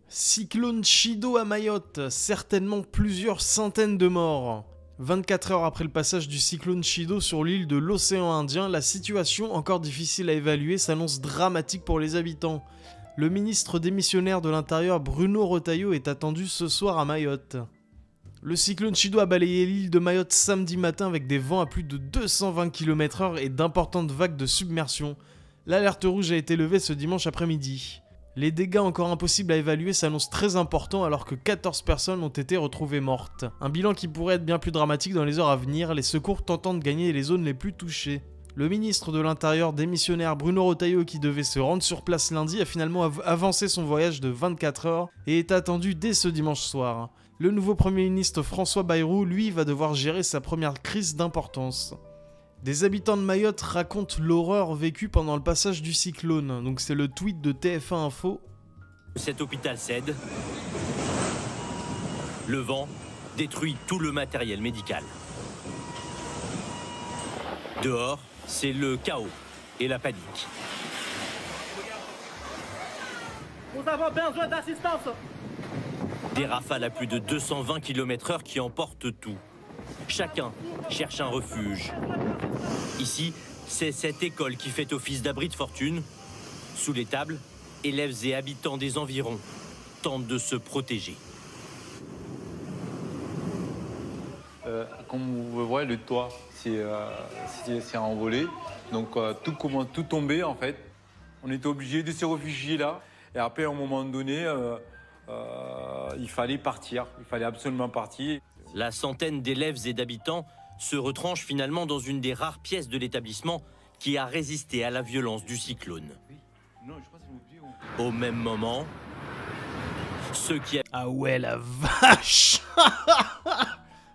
Cyclone Chido à Mayotte, certainement plusieurs centaines de morts. 24 heures après le passage du cyclone Chido sur l'île de l'océan Indien, la situation, encore difficile à évaluer, s'annonce dramatique pour les habitants. Le ministre démissionnaire de l'Intérieur Bruno Retailleau est attendu ce soir à Mayotte. Le cyclone Chido a balayé l'île de Mayotte samedi matin avec des vents à plus de 220 km/h et d'importantes vagues de submersion. L'alerte rouge a été levée ce dimanche après-midi. Les dégâts encore impossibles à évaluer s'annoncent très importants alors que 14 personnes ont été retrouvées mortes. Un bilan qui pourrait être bien plus dramatique dans les heures à venir, les secours tentant de gagner les zones les plus touchées. Le ministre de l'Intérieur démissionnaire Bruno Retailleau, qui devait se rendre sur place lundi, a finalement avancé son voyage de 24 heures et est attendu dès ce dimanche soir. Le nouveau Premier ministre François Bayrou, lui, va devoir gérer sa première crise d'importance. Des habitants de Mayotte racontent l'horreur vécue pendant le passage du cyclone. Donc c'est le tweet de TF1 Info. Cet hôpital cède. Le vent détruit tout le matériel médical. Dehors, c'est le chaos et la panique. Nous avons besoin d'assistance. Des rafales à plus de 220 km/h qui emportent tout. Chacun cherche un refuge. Ici, c'est cette école qui fait office d'abri de fortune. Sous les tables, élèves et habitants des environs tentent de se protéger. Comme vous voyez, le toit s'est envolé. Donc tout tombait en fait. On était obligé de se réfugier là. Et après, à un moment donné, il fallait partir. Il fallait absolument partir. La centaine d'élèves et d'habitants se retranche finalement dans une des rares pièces de l'établissement qui a résisté à la violence du cyclone. Au même moment, ceux qui Ah ouais, la vache.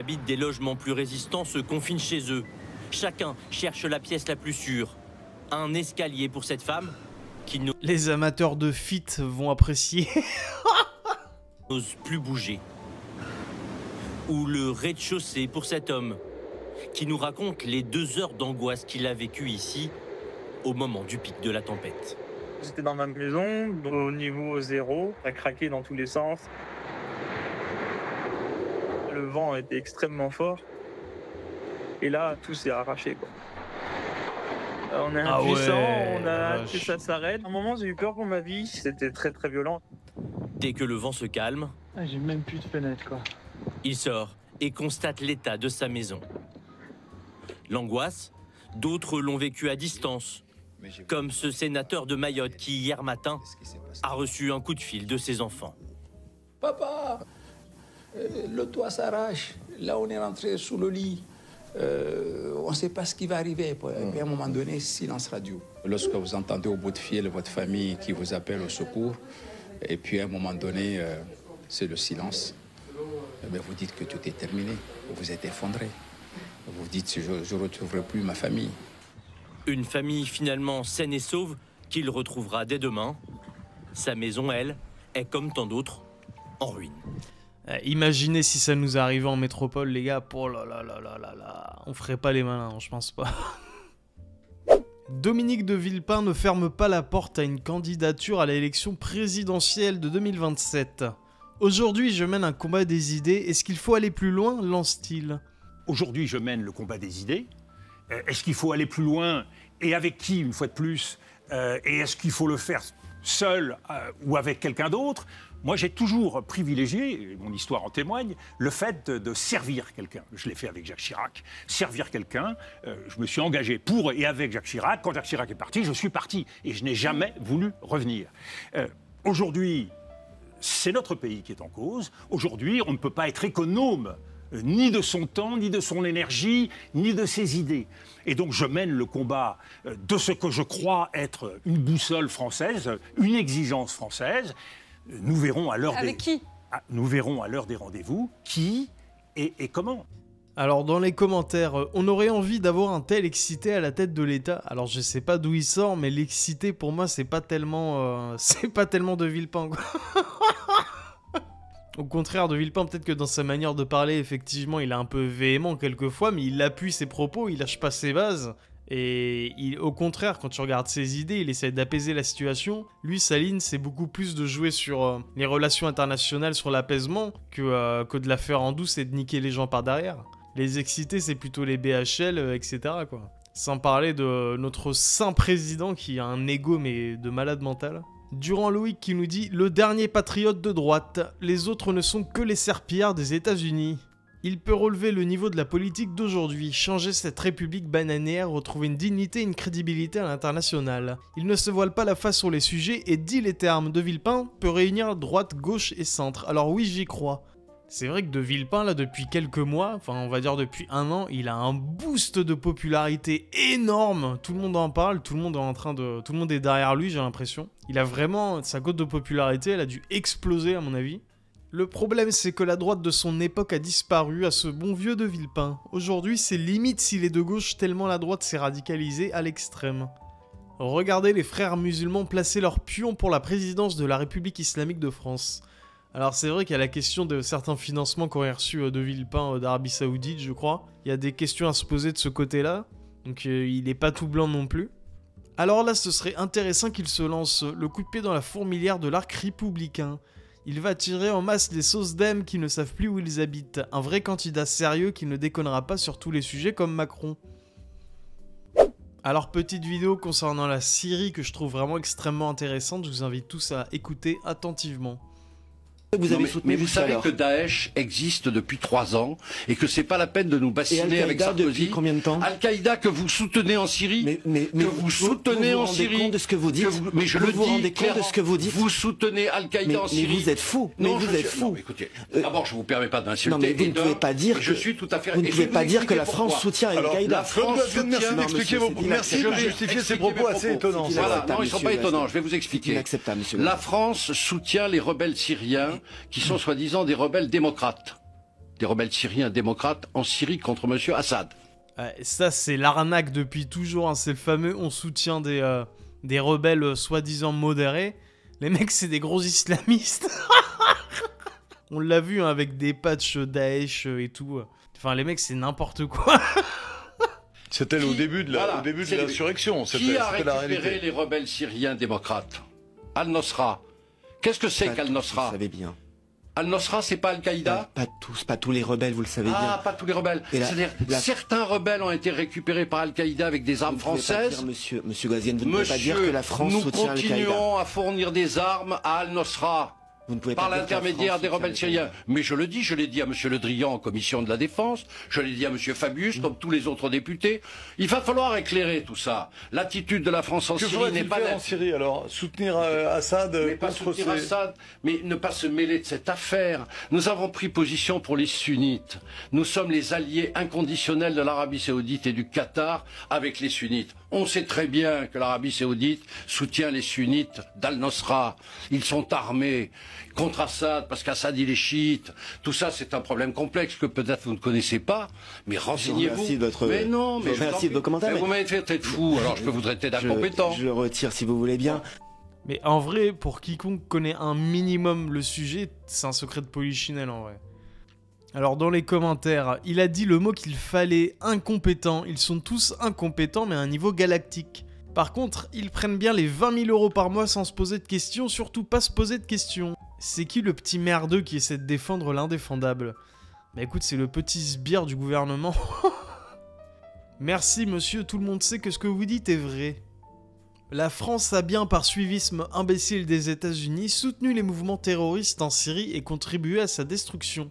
habitent des logements plus résistants se confinent chez eux. Chacun cherche la pièce la plus sûre. Un escalier pour cette femme qui Les amateurs de fit vont apprécier. n'ose plus bouger. Ou le rez-de-chaussée pour cet homme qui nous raconte les 2 heures d'angoisse qu'il a vécues ici au moment du pic de la tempête. J'étais dans ma maison, au niveau 0, ça craquait dans tous les sens. Le vent était extrêmement fort. Et là, tout s'est arraché, quoi. On est impuissant, on a hâte que ça s'arrête. À un moment, j'ai eu peur pour ma vie, c'était très très violent. Dès que le vent se calme, J'ai même plus de fenêtre, quoi. il sort et constate l'état de sa maison. L'angoisse, d'autres l'ont vécu à distance, comme ce sénateur de Mayotte qui, hier matin, a reçu un coup de fil de ses enfants. Papa, le toit s'arrache. Là, on est rentré sous le lit. On ne sait pas ce qui va arriver. Et puis, à un moment donné, silence radio. Lorsque vous entendez au bout de fil votre famille qui vous appelle au secours, et puis à un moment donné, c'est le silence. Vous dites que tout est terminé. Vous êtes effondré. Vous dites je ne retrouverai plus ma famille. Une famille finalement saine et sauve qu'il retrouvera dès demain. Sa maison, elle, est comme tant d'autres, en ruine. Imaginez si ça nous arrivait en métropole, les gars. Oh là là là là là là. On ferait pas les malins, je pense pas. Dominique de Villepin ne ferme pas la porte à une candidature à l'élection présidentielle de 2027. Aujourd'hui, je mène un combat des idées. Est-ce qu'il faut aller plus loin, lance-t-il? Aujourd'hui, je mène le combat des idées. Est-ce qu'il faut aller plus loin? Et avec qui, une fois de plus? Et est-ce qu'il faut le faire seul ou avec quelqu'un d'autre? Moi, j'ai toujours privilégié, et mon histoire en témoigne, le fait de servir quelqu'un. Je l'ai fait avec Jacques Chirac. Servir quelqu'un, je me suis engagé pour et avec Jacques Chirac. Quand Jacques Chirac est parti, je suis parti. Et je n'ai jamais voulu revenir. Aujourd'hui, c'est notre pays qui est en cause. Aujourd'hui, on ne peut pas être économe ni de son temps, ni de son énergie, ni de ses idées. Et donc je mène le combat de ce que je crois être une boussole française, une exigence française. Nous verrons à l'heure des... Avec qui ? Nous verrons à l'heure des rendez-vous qui et comment. Alors dans les commentaires, on aurait envie d'avoir un tel excité à la tête de l'État. Alors je sais pas d'où il sort, mais l'excité pour moi c'est pas tellement de Villepin, quoi. Au contraire de Villepin, peut-être que dans sa manière de parler, effectivement, il est un peu véhément quelquefois, mais il appuie ses propos, il lâche pas ses bases. Et au contraire, quand tu regardes ses idées, il essaie d'apaiser la situation. Lui, sa ligne, c'est beaucoup plus de jouer sur les relations internationales, sur l'apaisement, que de la faire en douce et de niquer les gens par derrière. Les excités, c'est plutôt les BHL, etc. quoi. Sans parler de notre saint président qui a un ego mais de malade mental. Durand Loïc qui nous dit « Le dernier patriote de droite, les autres ne sont que les serpillères des États-Unis. Il peut relever le niveau de la politique d'aujourd'hui, changer cette république bananière, retrouver une dignité et une crédibilité à l'international. Il ne se voile pas la face sur les sujets et dit les termes. De Villepin peut réunir droite, gauche et centre. Alors oui, j'y crois. » C'est vrai que De Villepin, là, depuis quelques mois, enfin on va dire depuis 1 an, il a un boost de popularité énorme. Tout le monde en parle, tout le monde est derrière lui, j'ai l'impression. Il a vraiment, sa cote de popularité, elle a dû exploser à mon avis. Le problème, c'est que la droite de son époque a disparu à ce bon vieux De Villepin. Aujourd'hui, c'est limite s'il est de gauche tellement la droite s'est radicalisée à l'extrême. Regardez les frères musulmans placer leur pion pour la présidence de la République islamique de France. Alors c'est vrai qu'il y a la question de certains financements qu'aurait reçu De Villepin d'Arabie Saoudite, je crois. Il y a des questions à se poser de ce côté-là, donc il n'est pas tout blanc non plus. Alors là, ce serait intéressant qu'il se lance le coup de pied dans la fourmilière de l'arc républicain. Il va tirer en masse les sauces d'M qui ne savent plus où ils habitent. Un vrai candidat sérieux qui ne déconnera pas sur tous les sujets comme Macron. Alors petite vidéo concernant la Syrie que je trouve vraiment extrêmement intéressante, je vous invite tous à écouter attentivement. Mais vous savez que Daesh existe depuis 3 ans et que c'est pas la peine de nous bassiner avec Sarkozy. Depuis combien de temps? Al-Qaïda que vous soutenez en Syrie, que vous soutenez en Syrie. Vous vous rendez compte de ce que vous dites? Mais je le dis, vous vous rendez compte de ce que vous dites? Vous soutenez Al-Qaïda en Syrie. Mais vous êtes fou. Mais vous êtes fou. Écoutez, d'abord je vous permets pas d'insulter. Non mais vous ne pouvez pas dire. Je suis tout à fait. Vous ne pouvez pas dire que la France soutient Al-Qaïda. La France soutient. Merci de justifier ces propos assez étonnants. Voilà, non, ils sont pas étonnants. Je vais vous expliquer. Inacceptable, monsieur. La France soutient les rebelles syriens qui sont soi-disant des rebelles démocrates. Des rebelles syriens démocrates en Syrie contre M. Assad. Ça, c'est l'arnaque depuis toujours. Hein. C'est le fameux on soutient des rebelles soi-disant modérés. Les mecs, c'est des gros islamistes. On l'a vu hein, avec des patchs Daesh et tout. Enfin, les mecs, c'est n'importe quoi. C'était au début de l'insurrection. Qui a récupéré les rebelles syriens démocrates? Al-Nosra. Qu'est-ce que c'est qu'Al-Nosra? Vous savez bien. Al-Nosra, c'est pas Al-Qaïda? Pas tous les rebelles, vous le savez bien. Ah, pas tous les rebelles. C'est-à-dire, certains rebelles ont été récupérés par Al-Qaïda avec des armes françaises. Monsieur Gazien, vous ne pouvez pas dire que la France soutient Al-Qaïda. Nous continuons à fournir des armes à Al-Nosra. Par l'intermédiaire des rebelles syriens. Mais je le dis, je l'ai dit à M. Le Drian en commission de la défense, je l'ai dit à M. Fabius, comme tous les autres députés. Il va falloir éclairer tout ça. L'attitude de la France en Syrie n'est pas... en Syrie alors? Soutenir Assad Assad, mais ne pas se mêler de cette affaire. Nous avons pris position pour les sunnites. Nous sommes les alliés inconditionnels de l'Arabie Saoudite et du Qatar avec les sunnites. On sait très bien que l'Arabie Saoudite soutient les sunnites d'Al-Nosra. Ils sont armés contre Assad, parce qu'Assad il est chiite. Tout ça, c'est un problème complexe que peut-être vous ne connaissez pas, mais renseignez-vous. Mais non, mais merci de vos commentaires. Vous m'avez fait traiter de fou, alors je peux vous traiter d'incompétent. Je le retire si vous voulez bien. Mais en vrai, pour quiconque connaît un minimum le sujet, c'est un secret de polichinelle en vrai. Alors dans les commentaires, il a dit le mot qu'il fallait, incompétent. Ils sont tous incompétents mais à un niveau galactique. Par contre, ils prennent bien les 20 000 € par mois sans se poser de questions, surtout pas se poser de questions. C'est qui le petit merdeux qui essaie de défendre l'indéfendable? Bah écoute, c'est le petit sbire du gouvernement. Merci monsieur, tout le monde sait que ce que vous dites est vrai. La France a bien, par suivisme imbécile des États-Unis, soutenu les mouvements terroristes en Syrie et contribué à sa destruction.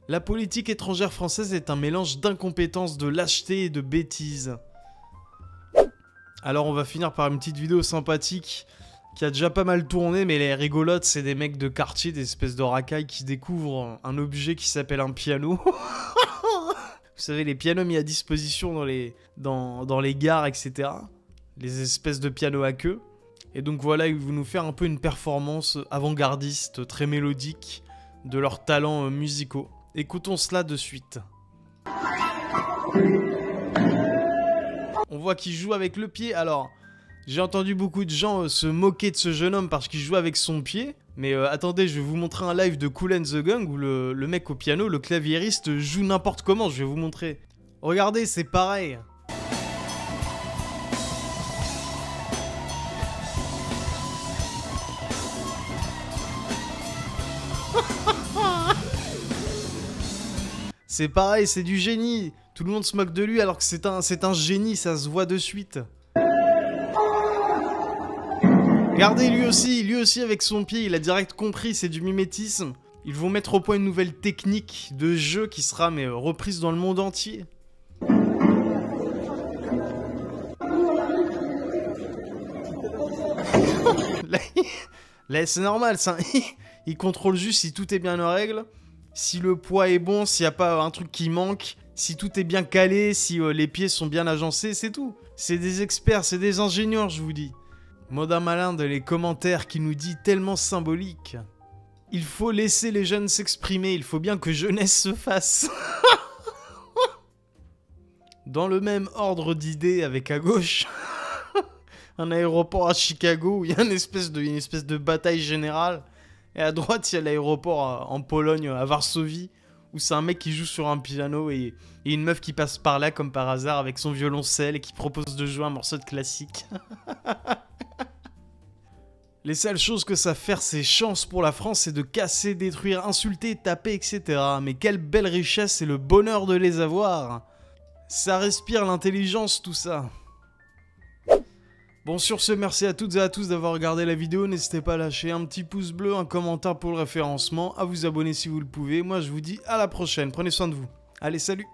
La politique étrangère française est un mélange d'incompétence, de lâcheté et de bêtises. Alors on va finir par une petite vidéo sympathique qui a déjà pas mal tourné, mais les rigolotes, c'est des mecs de quartier, des espèces de racailles qui découvrent un objet qui s'appelle un piano. Vous savez, les pianos mis à disposition dans les gares, etc. Les espèces de pianos à queue. Et donc voilà, ils vont nous faire un peu une performance avant-gardiste, très mélodique, de leurs talents musicaux. Écoutons cela de suite. On voit qu'il joue avec le pied. Alors, j'ai entendu beaucoup de gens se moquer de ce jeune homme parce qu'il joue avec son pied. Mais attendez, je vais vous montrer un live de Kool and the Gang où le mec au piano, le claviériste, joue n'importe comment. Je vais vous montrer. Regardez, c'est pareil. C'est pareil, c'est du génie. Tout le monde se moque de lui alors que c'est un génie, ça se voit de suite. Regardez, lui aussi avec son pied, il a direct compris, c'est du mimétisme. Ils vont mettre au point une nouvelle technique de jeu qui sera reprise dans le monde entier. Là c'est normal, il contrôle juste si tout est bien en règle, si le poids est bon, s'il n'y a pas un truc qui manque, si tout est bien calé, si les pieds sont bien agencés, c'est tout. C'est des experts, c'est des ingénieurs, je vous dis. Modin malin de les commentaires qui nous dit tellement symbolique. Il faut laisser les jeunes s'exprimer, il faut bien que jeunesse se fasse. Dans le même ordre d'idées avec à gauche, un aéroport à Chicago où il y a une espèce de bataille générale. Et à droite, il y a l'aéroport en Pologne, à Varsovie, où c'est un mec qui joue sur un piano et une meuf qui passe par là comme par hasard avec son violoncelle et qui propose de jouer un morceau de classique. Les seules choses que ça fait, c'est chance pour la France, c'est de casser, détruire, insulter, taper, etc. Mais quelle belle richesse et le bonheur de les avoir. Ça respire l'intelligence, tout ça. Bon, sur ce, merci à toutes et à tous d'avoir regardé la vidéo. N'hésitez pas à lâcher un petit pouce bleu, un commentaire pour le référencement, à vous abonner si vous le pouvez. Moi, je vous dis à la prochaine. Prenez soin de vous. Allez, salut!